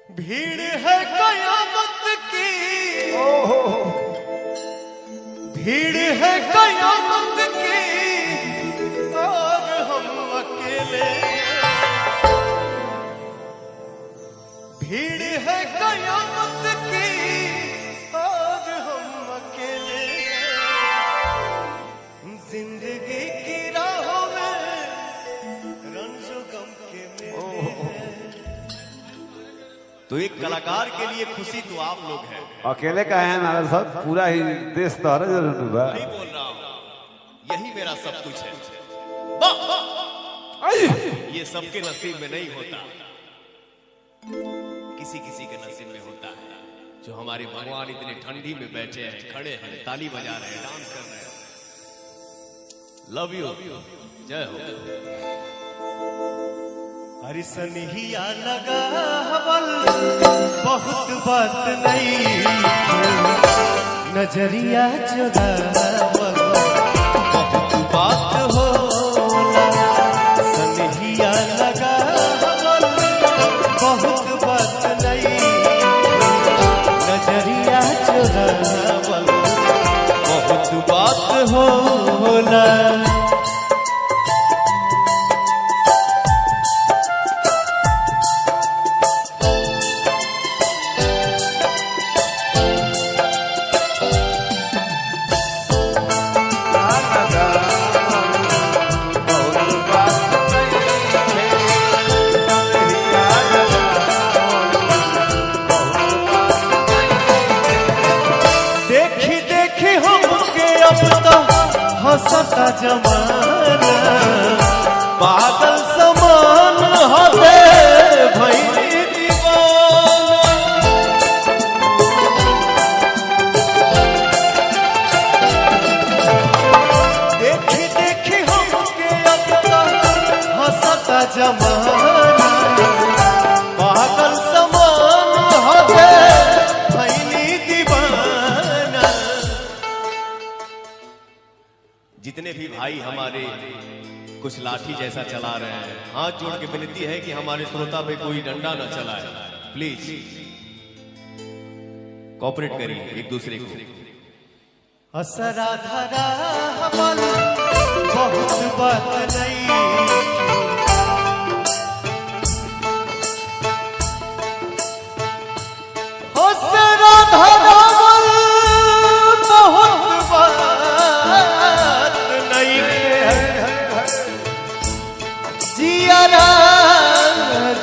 भीड़ है कयामत की, भीड़ है कयामत की और हम अकेले। भीड़ है कयामत की और हम अकेले। जिंदगी की राहों में रंजो गम के मेले। तो एक कलाकार के लिए खुशी तो आप लोग हैं। अकेले का है नागर साहब, पूरा ही देश तोहरा जरूर बा। नहीं बोल रहा हूं, यही मेरा सब कुछ है। ये सबके नसीब में नहीं होता, किसी किसी के नसीब में होता है। जो हमारे भगवान इतने ठंडी में बैठे हैं, खड़े हैं, ताली बजा रहे हैं, डांस कर रहे हैं। लव यू, जय हो। हरी सनहिया लगा हवल, बहुत बात नहीं, नजरिया चुरावल बहुत बात होला। सनहिया लगा हवल, बहुत बात नहीं, नजरिया चुरावल बहुत बात होला। हंसता जमाना पागल समान हवे भइली दीवाना। देखी देखी हमके अब तक हंसता जमाना पागल समान हवे भइली दीवाना। जितने भी भाई हमारे कुछ लाठी जैसा चला रहे हैं, हाथ जोड़ के विनती है कि हमारे श्रोता पे कोई डंडा न चलाए। प्लीज कोऑपरेट करिए एक दूसरे को। असरा धरा हमल बहुत बात नहीं, असरा धरा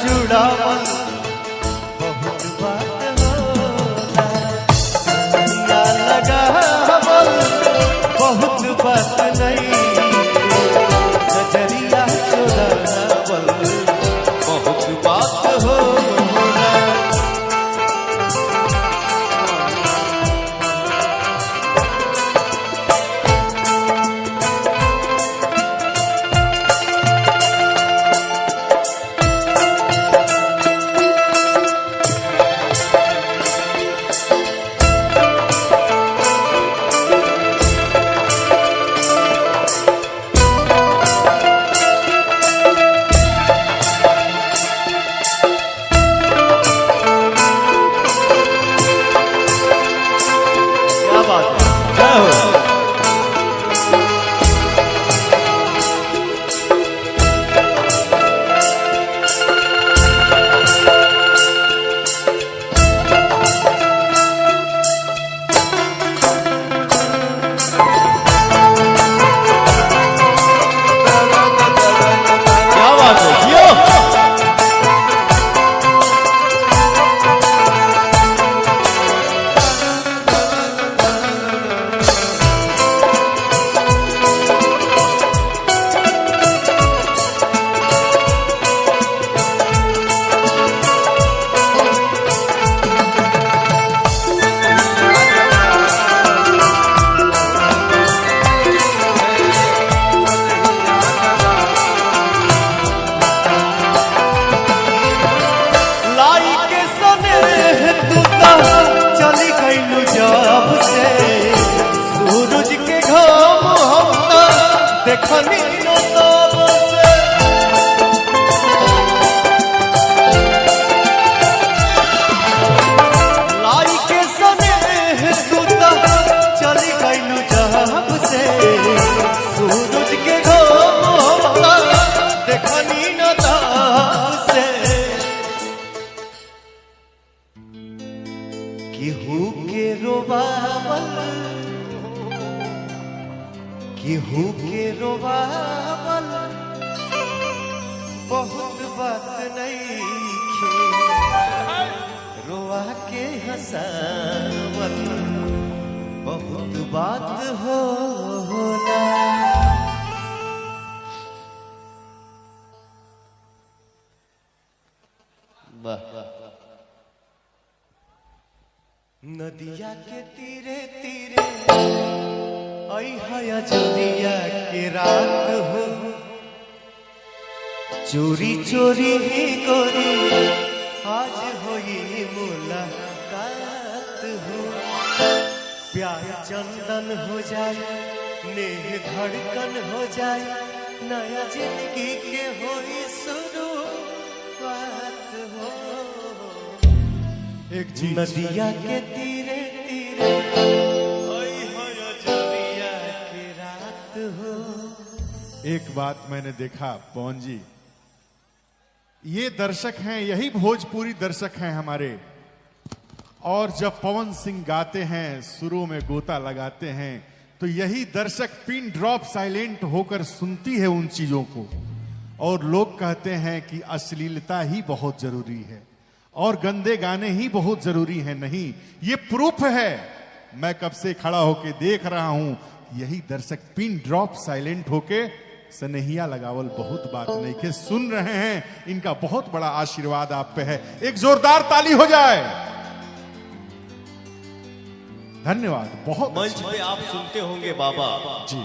जुड़ावल बहुत बात होला। सनहिया लगावल बहुत बात नहीं, नजरिया चुरावल बहुत बात होला। केहू के रोबावल, केहू के रोबावल बहुत बात नहीं खे, रोआ के हंसावल बहुत बात होला। नदिया के तीरे तीरे आई है जोरिया के रात हो, चोरी चोरी ही गोरी आज होई मुलाकात हो। प्यार चंदन हो जाए, नेह धड़कन हो जाए, नया जिंदगी के होई शुरुआत हो। एक चीज नदिया के तीरे तीरे आई है जोरिया के रात हो। एक बात मैंने देखा पवन जी, ये दर्शक हैं, यही भोजपुरी दर्शक हैं हमारे, और जब पवन सिंह गाते हैं, सुरों में गोता लगाते हैं, तो यही दर्शक पिन ड्रॉप साइलेंट होकर सुनती है उन चीजों को। और लोग कहते हैं कि अश्लीलता ही बहुत जरूरी है और गंदे गाने ही बहुत जरूरी हैं। नहीं, ये प्रूफ है। मैं कब से खड़ा होके देख रहा हूं, यही दर्शक पिन ड्रॉप साइलेंट होके सनहिया लगावल बहुत बात नहीं के सुन रहे हैं। इनका बहुत बड़ा आशीर्वाद आप पे है, एक जोरदार ताली हो जाए। धन्यवाद। बहुत मंच पे आप सुनते होंगे बाबा जी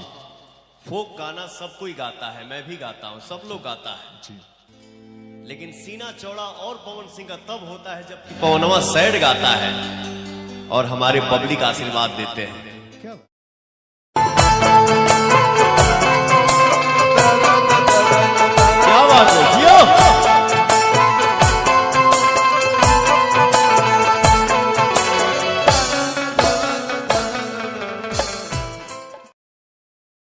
फोक गाना सब कोई गाता है, मैं भी गाता हूँ, सब लोग गाता है जी। लेकिन सीना चौड़ा और पवन सिंह का तब होता है जब पवनवा सैड गाता है और हमारे पब्लिक आशीर्वाद देते हैं। क्या